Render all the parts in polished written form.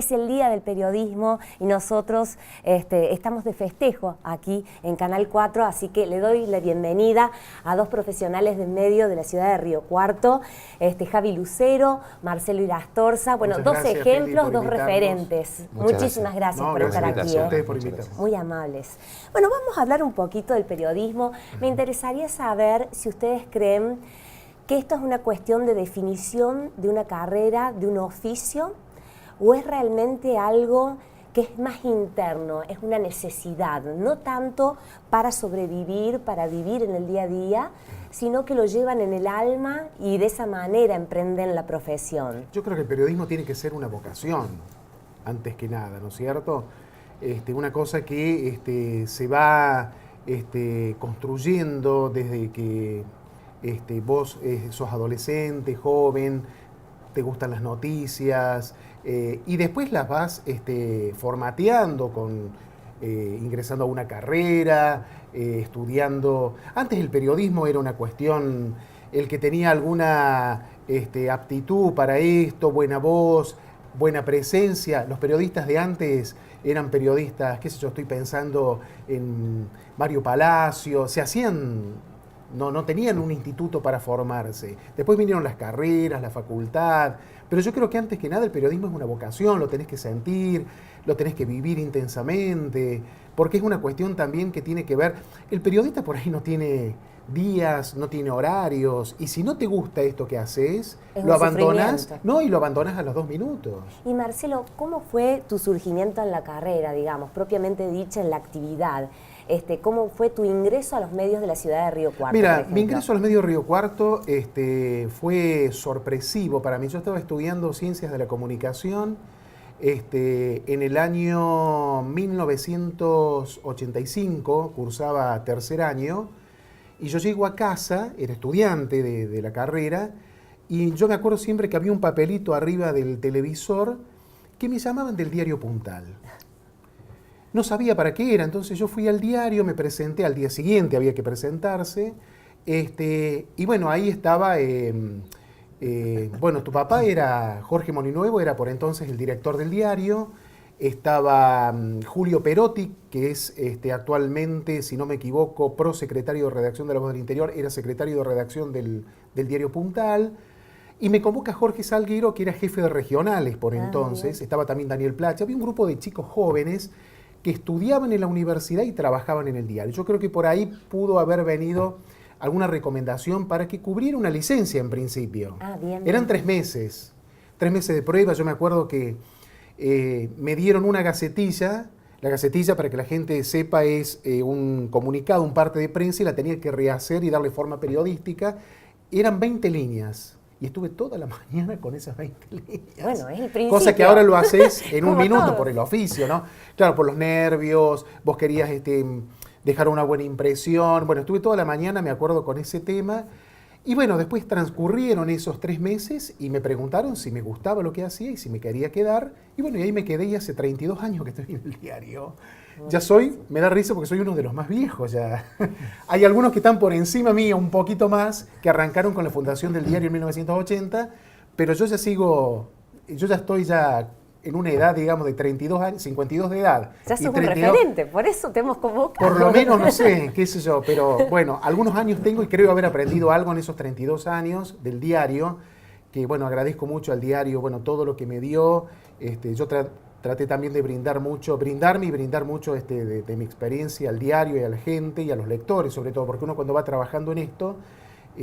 es el Día del Periodismo y nosotros estamos de festejo aquí en Canal 4, así que le doy la bienvenida a dos profesionales de medio de la ciudad de Río Cuarto, Javi Lucero, Marcelo Irastorza, bueno, dos ejemplos, dos referentes. Muchísimas gracias por estar aquí. Muy amables. Bueno, vamos a hablar un poquito del periodismo. Me interesaría saber si ustedes creen que esto es una cuestión de definición de una carrera, de un oficio, o es realmente algo que es más interno, es una necesidad, no tanto para sobrevivir, para vivir en el día a día, sino que lo llevan en el alma y de esa manera emprenden la profesión. Yo creo que el periodismo tiene que ser una vocación, antes que nada, ¿no es cierto? Una cosa que se va construyendo desde que vos sos adolescente, joven, te gustan las noticias, y después las vas formateando ingresando a una carrera, estudiando. Antes el periodismo era una cuestión, el que tenía alguna aptitud para esto, buena voz, buena presencia. Los periodistas de antes eran periodistas, qué sé yo, estoy pensando en Mario Palacio, no tenían un instituto para formarse. Después vinieron las carreras, la facultad, pero yo creo que antes que nada el periodismo es una vocación, lo tenés que sentir, lo tenés que vivir intensamente, porque es una cuestión también que tiene que ver, el periodista por ahí no tiene días, no tiene horarios, y si no te gusta esto que haces, lo abandonas, y lo abandonas a los 2 minutos. Y Marcelo, ¿cómo fue tu surgimiento en la carrera, digamos, propiamente dicha en la actividad? ¿Cómo fue tu ingreso a los medios de la ciudad de Río Cuarto? Mira, mi ingreso a los medios de Río Cuarto fue sorpresivo para mí. Yo estaba estudiando Ciencias de la Comunicación en el año 1985, cursaba tercer año, y yo llego a casa, era estudiante de la carrera, y yo me acuerdo siempre que había un papelito arriba del televisor que me llamaban del diario Puntal. No sabía para qué era, entonces yo fui al diario, me presenté, al día siguiente había que presentarse, y bueno, ahí estaba, tu papá era Jorge Moninuevo, era por entonces el director del diario, estaba Julio Perotti, que es actualmente, si no me equivoco, prosecretario de redacción de La Voz del Interior, era secretario de redacción del diario Puntal, y me convoca Jorge Salguero, que era jefe de regionales por entonces, estaba también Daniel Placha, había un grupo de chicos jóvenes que estudiaban en la universidad y trabajaban en el diario. Yo creo que por ahí pudo haber venido alguna recomendación para que cubriera una licencia en principio. Eran 3 meses, 3 meses de prueba. Yo me acuerdo que me dieron una gacetilla. La gacetilla, para que la gente sepa, es un comunicado, un parte de prensa, y la tenía que rehacer y darle forma periodística. Eran 20 líneas. Y estuve toda la mañana con esas 20 líneas. Bueno, es el principio. Cosa que ahora lo haces en un minuto todos. Por el oficio, ¿no? Claro, por los nervios, vos querías dejar una buena impresión. Bueno, estuve toda la mañana, me acuerdo, con ese tema. Y bueno, después transcurrieron esos 3 meses y me preguntaron si me gustaba lo que hacía y si me quería quedar. Y bueno, y ahí me quedé, y hace 32 años que estoy en el diario. Ya me da risa porque soy uno de los más viejos ya. Hay algunos que están por encima mío, un poquito más, que arrancaron con la fundación del diario en 1980, pero yo ya estoy en una edad, digamos, de 32 años, 52 de edad. Ya sos un referente, por eso te hemos convocado. Por lo menos, no sé, qué sé yo, pero bueno, algunos años tengo y creo haber aprendido algo en esos 32 años del diario, que bueno, agradezco mucho al diario, bueno, todo lo que me dio. Yo traté también de brindarme y brindar mucho de mi experiencia al diario y a la gente y a los lectores, sobre todo, porque uno cuando va trabajando en esto,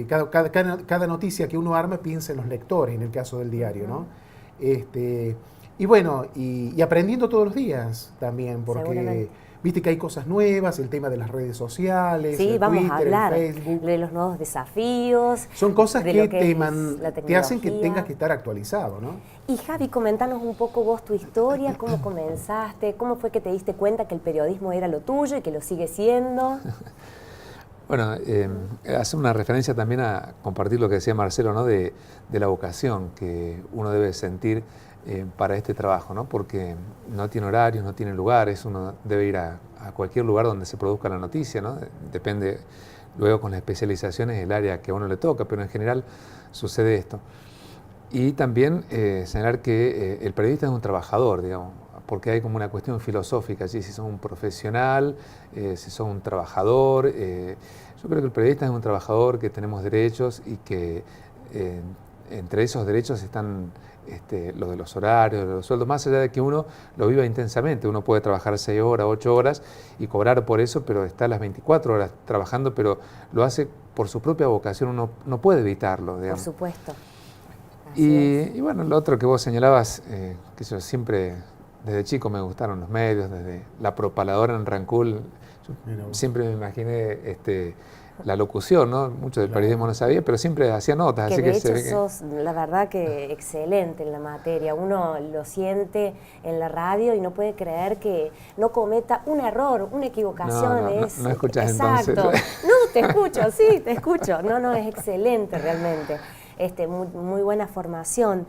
cada noticia que uno arma piensa en los lectores, en el caso del diario, ¿no? Y bueno, y aprendiendo todos los días también, porque viste que hay cosas nuevas, el tema de las redes sociales, sí, el vamos Twitter, a hablar el Facebook. De los nuevos desafíos. Son cosas que te hacen que tecnología. tengas que estar actualizado, ¿no? Y Javi, comentanos un poco vos tu historia, cómo comenzaste, cómo fue que te diste cuenta que el periodismo era lo tuyo y que lo sigue siendo. Bueno, hace una referencia también a compartir lo que decía Marcelo, ¿no? de la vocación que uno debe sentir para este trabajo, ¿no? Porque no tiene horarios, no tiene lugares, uno debe ir a cualquier lugar donde se produzca la noticia, ¿no? Depende luego con las especializaciones del área que a uno le toca, pero en general sucede esto. Y también señalar que el periodista es un trabajador, digamos, porque hay como una cuestión filosófica allí, si sos un profesional, si sos un trabajador. Yo creo que el periodista es un trabajador, que tenemos derechos y que entre esos derechos están los de los horarios, los sueldos, más allá de que uno lo viva intensamente. Uno puede trabajar 6 horas, 8 horas y cobrar por eso, pero está las 24 horas trabajando, pero lo hace por su propia vocación, uno no puede evitarlo, digamos. Por supuesto. Y bueno, lo otro que vos señalabas, que yo siempre, desde chico me gustaron los medios, desde la propaladora en Rancul, yo siempre me imaginé la locución, ¿no? Mucho del periodismo no sabía, pero siempre hacía notas. Que así de que hecho sos, la verdad, que excelente en la materia. Uno lo siente en la radio y no puede creer que no cometa un error, una equivocación. No escuchas exacto. entonces. No, te escucho, sí, te escucho. No, es excelente realmente. Muy buena formación.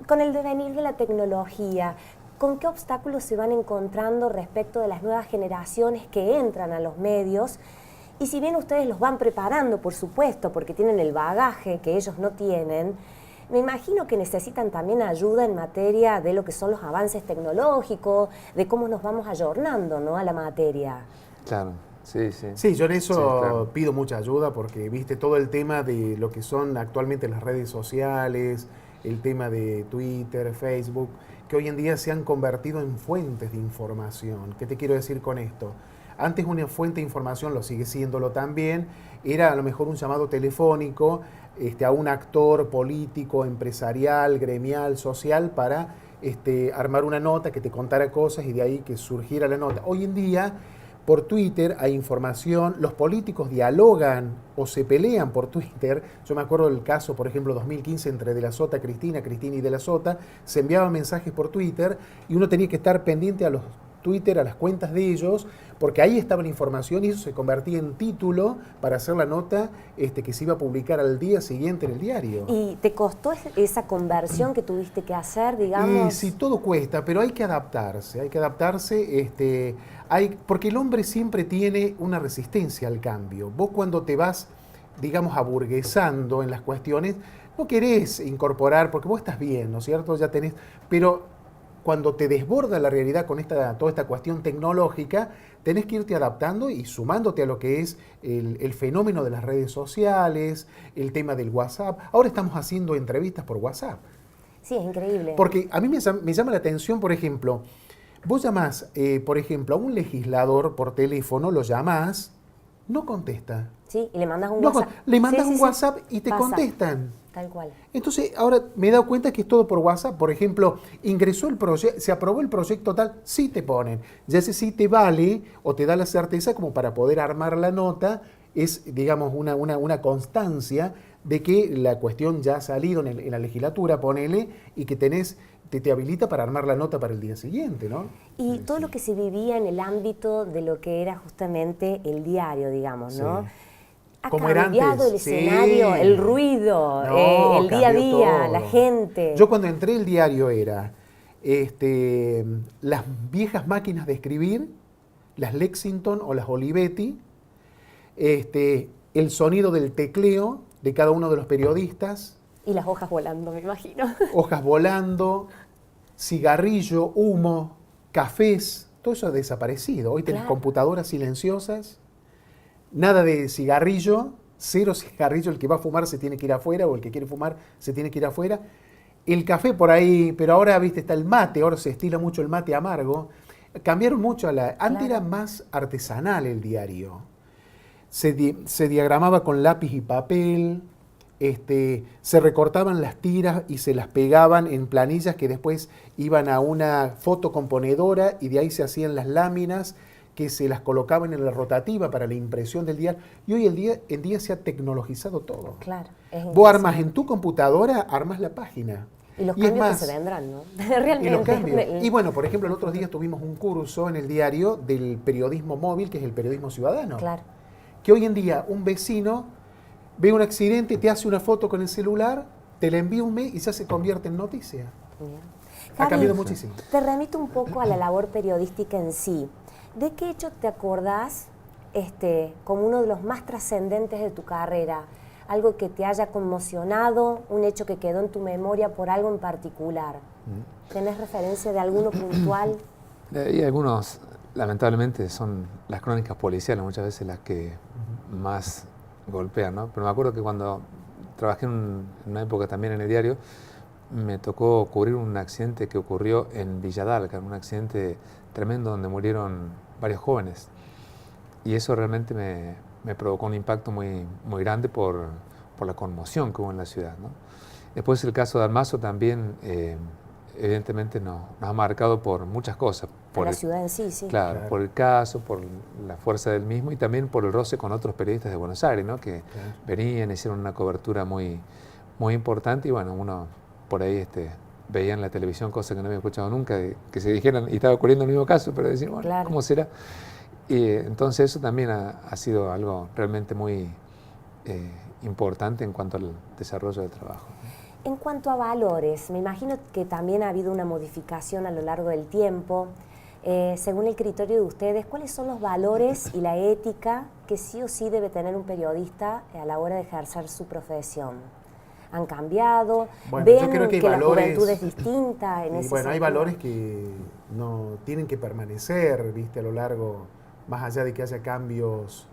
Con el devenir de la tecnología, ¿con qué obstáculos se van encontrando respecto de las nuevas generaciones que entran a los medios? Y si bien ustedes los van preparando, por supuesto, porque tienen el bagaje que ellos no tienen, me imagino que necesitan también ayuda en materia de lo que son los avances tecnológicos, de cómo nos vamos ayornando, ¿no?, a la materia. Claro. Sí, sí. Sí, yo en eso claro. pido mucha ayuda porque, viste, todo el tema de lo que son actualmente las redes sociales, el tema de Twitter, Facebook, que hoy en día se han convertido en fuentes de información. ¿Qué te quiero decir con esto? Antes una fuente de información, lo sigue siéndolo también, era a lo mejor un llamado telefónico a un actor político, empresarial, gremial, social, para armar una nota que te contara cosas y de ahí que surgiera la nota. Hoy en día, por Twitter hay información, los políticos dialogan o se pelean por Twitter. Yo me acuerdo del caso, por ejemplo, 2015 entre De la Sota, Cristina y De la Sota, se enviaban mensajes por Twitter y uno tenía que estar pendiente a los Twitter, a las cuentas de ellos, porque ahí estaba la información y eso se convertía en título para hacer la nota que se iba a publicar al día siguiente en el diario. ¿Y te costó esa conversión que tuviste que hacer, digamos? Sí, todo cuesta, pero hay que adaptarse, porque el hombre siempre tiene una resistencia al cambio. Vos cuando te vas, digamos, aburguesando en las cuestiones, no querés incorporar, porque vos estás bien, ¿no es cierto? Ya tenés, pero cuando te desborda la realidad con toda esta cuestión tecnológica, tenés que irte adaptando y sumándote a lo que es el fenómeno de las redes sociales, el tema del WhatsApp. Ahora estamos haciendo entrevistas por WhatsApp. Sí, es increíble. Porque a mí me llama la atención, por ejemplo, vos llamás, por ejemplo, a un legislador por teléfono, lo llamás, no contesta. Sí, y le mandas un WhatsApp. Le mandas un WhatsApp y te pasa. Contestan. Tal cual. Entonces, ahora me he dado cuenta que es todo por WhatsApp. Por ejemplo, ingresó el proyecto, se aprobó el proyecto tal, sí te ponen. Ya ese sí te vale o te da la certeza como para poder armar la nota. Es, digamos, una constancia de que la cuestión ya ha salido en la legislatura, ponele, y que te habilita para armar la nota para el día siguiente, ¿no? Y todo lo que se vivía en el ámbito de lo que era justamente el diario, digamos, ¿no? Sí. Ha Como era cambiado antes. el escenario, el ruido, el día a día, todo. la gente. Yo cuando entré el diario era las viejas máquinas de escribir, las Lexington o las Olivetti, el sonido del tecleo de cada uno de los periodistas. Y las hojas volando, me imagino. Hojas volando, cigarrillo, humo, cafés, todo eso ha desaparecido. Hoy tenés computadoras silenciosas. Nada de cigarrillo, cero cigarrillo, el que va a fumar se tiene que ir afuera o el que quiere fumar se tiene que ir afuera. El café por ahí, pero ahora, viste, está el mate, ahora se estila mucho el mate amargo. Cambiaron mucho Antes era más artesanal el diario. Se diagramaba con lápiz y papel, se recortaban las tiras y se las pegaban en planillas que después iban a una fotocomponedora y de ahí se hacían las láminas que se las colocaban en la rotativa para la impresión del diario. Y hoy en día se ha tecnologizado todo. Claro. Vos armas en tu computadora, armas la página. Y los cambios que se vendrán, ¿no? Realmente. Y los cambios. Y bueno, por ejemplo, el otro día tuvimos un curso en el diario del periodismo móvil, que es el periodismo ciudadano. Claro. Que hoy en día un vecino ve un accidente, te hace una foto con el celular, te la envía un mail y ya se convierte en noticia. Ha cambiado muchísimo. Te remito un poco a la labor periodística en sí. ¿De qué hecho te acordás como uno de los más trascendentes de tu carrera? algo que te haya conmocionado, un hecho que quedó en tu memoria por algo en particular. ¿Tenés referencia de alguno puntual? Y algunos, lamentablemente, son las crónicas policiales muchas veces las que más golpean, ¿no? Pero me acuerdo que cuando trabajé en una época también en el diario, me tocó cubrir un accidente que ocurrió en Villadalca, un accidente tremendo donde murieron varios jóvenes. Y eso realmente me provocó un impacto muy grande por la conmoción que hubo en la ciudad, ¿no? Después el caso de Almazo también, evidentemente nos ha marcado por muchas cosas. Por la ciudad en sí, sí. Claro, por el caso, por la fuerza del mismo y también por el roce con otros periodistas de Buenos Aires, ¿no? Que venían, hicieron una cobertura muy importante y bueno, uno por ahí veía en la televisión cosas que no había escuchado nunca, que se dijeran, y estaba ocurriendo el mismo caso, pero decían, bueno, claro, ¿cómo será? Y entonces eso también ha sido algo realmente muy importante en cuanto al desarrollo del trabajo. En cuanto a valores, me imagino que también ha habido una modificación a lo largo del tiempo. Según el criterio de ustedes, ¿cuáles son los valores y la ética que sí o sí debe tener un periodista a la hora de ejercer su profesión? ¿Han cambiado? Bueno, ¿Ven yo creo que la juventud es distinta en ese bueno, hay sentido? valores que no tienen que permanecer, ¿viste? A lo largo, más allá de que haya cambios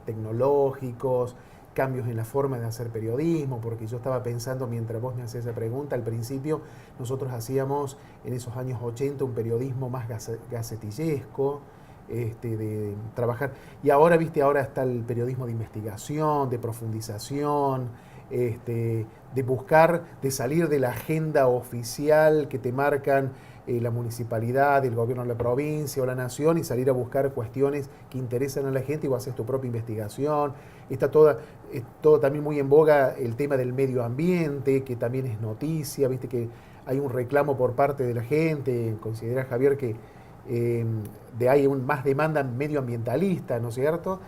tecnológicos, cambios en la forma de hacer periodismo, porque yo estaba pensando mientras vos me hacías esa pregunta, al principio nosotros hacíamos en esos años 80 un periodismo más gacetillesco, de trabajar, y ahora, viste, ahora está el periodismo de investigación, de profundización, de buscar, de salir de la agenda oficial que te marcan la municipalidad, el gobierno de la provincia o la nación y salir a buscar cuestiones que interesan a la gente y vos haces tu propia investigación. Está todo también muy en boga el tema del medio ambiente, que también es noticia, viste que hay un reclamo por parte de la gente, considera Javier que hay más demanda medioambientalista, ¿no es cierto?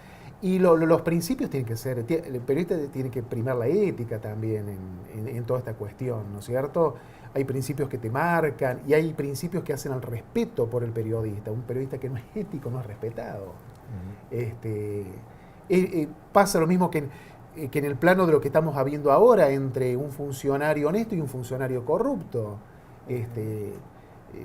Y los principios tienen que ser, el periodista tiene que primar la ética también en toda esta cuestión, ¿no es cierto? Hay principios que te marcan y hay principios que hacen al respeto por el periodista. Un periodista que no es ético no es respetado. Pasa lo mismo que en el plano de lo que estamos viendo ahora entre un funcionario honesto y un funcionario corrupto.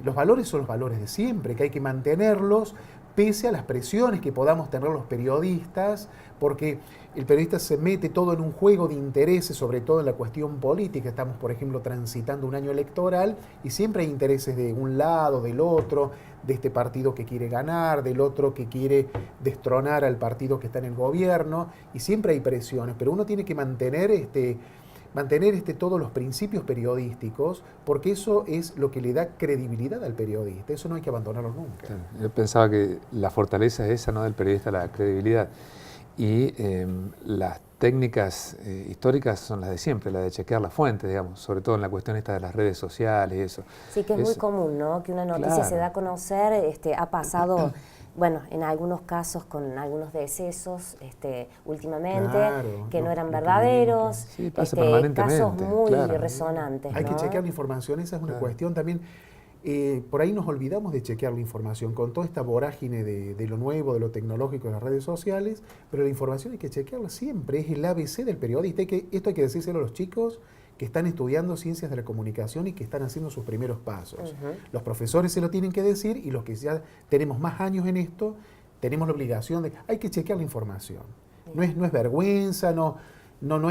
Los valores son los valores de siempre, que hay que mantenerlos pese a las presiones que podamos tener los periodistas, porque el periodista se mete todo en un juego de intereses, sobre todo en la cuestión política. Estamos, por ejemplo, transitando un año electoral y siempre hay intereses de un lado, del otro, de este partido que quiere ganar, del otro que quiere destronar al partido que está en el gobierno, y siempre hay presiones, pero uno tiene que mantener todos los principios periodísticos, porque eso es lo que le da credibilidad al periodista. Eso no hay que abandonarlo nunca. Claro, yo pensaba que la fortaleza es esa, ¿no?, del periodista, la credibilidad. Y las técnicas históricas son las de siempre, la de chequear la fuente, digamos, sobre todo en la cuestión esta de las redes sociales y eso. Sí, que es muy común, ¿no? Que una noticia se da a conocer, ha pasado... Bueno, en algunos casos con algunos decesos últimamente, que no eran verdaderos, sí, pasa permanentemente, casos muy resonantes. Hay ¿no? que chequear la información, esa es una cuestión también. Por ahí nos olvidamos de chequear la información con toda esta vorágine de lo nuevo, de lo tecnológico, de las redes sociales, pero la información hay que chequearla siempre, es el ABC del periodista. Esto hay que decírselo a los chicos que están estudiando ciencias de la comunicación y que están haciendo sus primeros pasos. Los profesores se lo tienen que decir y los que ya tenemos más años en esto, tenemos la obligación de... Hay que chequear la información. No es vergüenza, no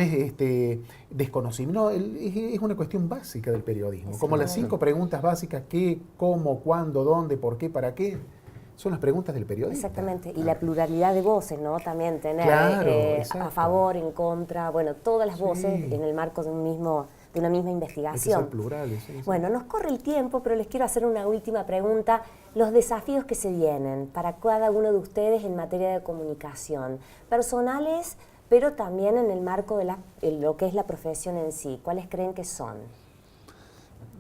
es desconocimiento, es una cuestión básica del periodismo. Como las 5 preguntas básicas, qué, cómo, cuándo, dónde, por qué, para qué, son las preguntas del periodista. Exactamente, y la pluralidad de voces, ¿no? También tener a favor, en contra, bueno, todas las voces en el marco de una misma investigación. Hay que ser plurales. Sí. Bueno, nos corre el tiempo, pero les quiero hacer una última pregunta. Los desafíos que se vienen para cada uno de ustedes en materia de comunicación, personales, pero también en el marco de lo que es la profesión en sí. ¿Cuáles creen que son?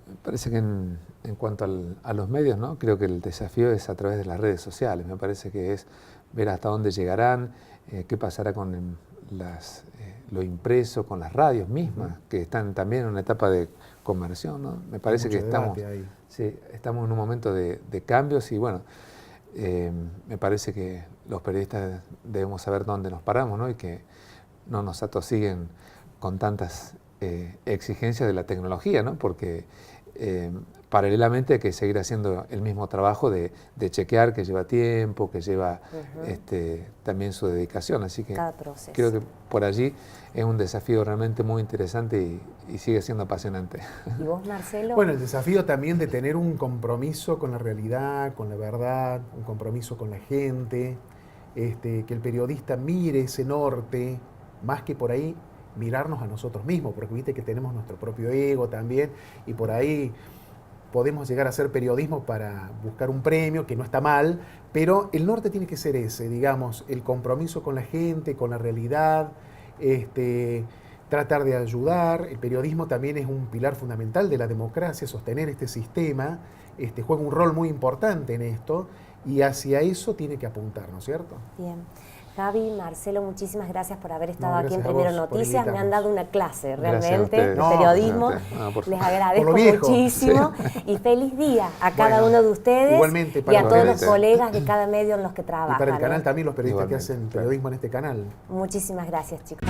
Me parece que en cuanto a los medios, ¿no?, creo que el desafío es a través de las redes sociales. Me parece que es ver hasta dónde llegarán, qué pasará con lo impreso, con las radios mismas, que están también en una etapa de conversión, ¿no? Me parece que estamos en un momento de cambios y bueno, me parece que los periodistas debemos saber dónde nos paramos, ¿no?, y que no nos atosiguen con tantas exigencias de la tecnología, ¿no? Porque paralelamente hay que seguir haciendo el mismo trabajo de chequear, que lleva tiempo, que lleva también su dedicación. Así que creo que por allí es un desafío realmente muy interesante y sigue siendo apasionante. ¿Y vos, Marcelo? Bueno, el desafío también de tener un compromiso con la realidad, con la verdad, un compromiso con la gente, que el periodista mire ese norte, más que por ahí mirarnos a nosotros mismos, porque viste que tenemos nuestro propio ego también, y por ahí podemos llegar a hacer periodismo para buscar un premio, que no está mal, pero el norte tiene que ser ese, digamos, el compromiso con la gente, con la realidad, tratar de ayudar. El periodismo también es un pilar fundamental de la democracia, sostener este sistema, juega un rol muy importante en esto, y hacia eso tiene que apuntar, ¿no es cierto? Bien. Javi, Marcelo, muchísimas gracias por haber estado aquí en gracias a Primero vos por Noticias. Me han dado una clase realmente de ustedes. periodismo. Les agradezco muchísimo y feliz día a cada uno de ustedes igualmente y a todos los ustedes. colegas de cada medio en los que trabajan. Y para el canal también, los periodistas Igualmente, que hacen periodismo en este canal. Muchísimas gracias, chicos.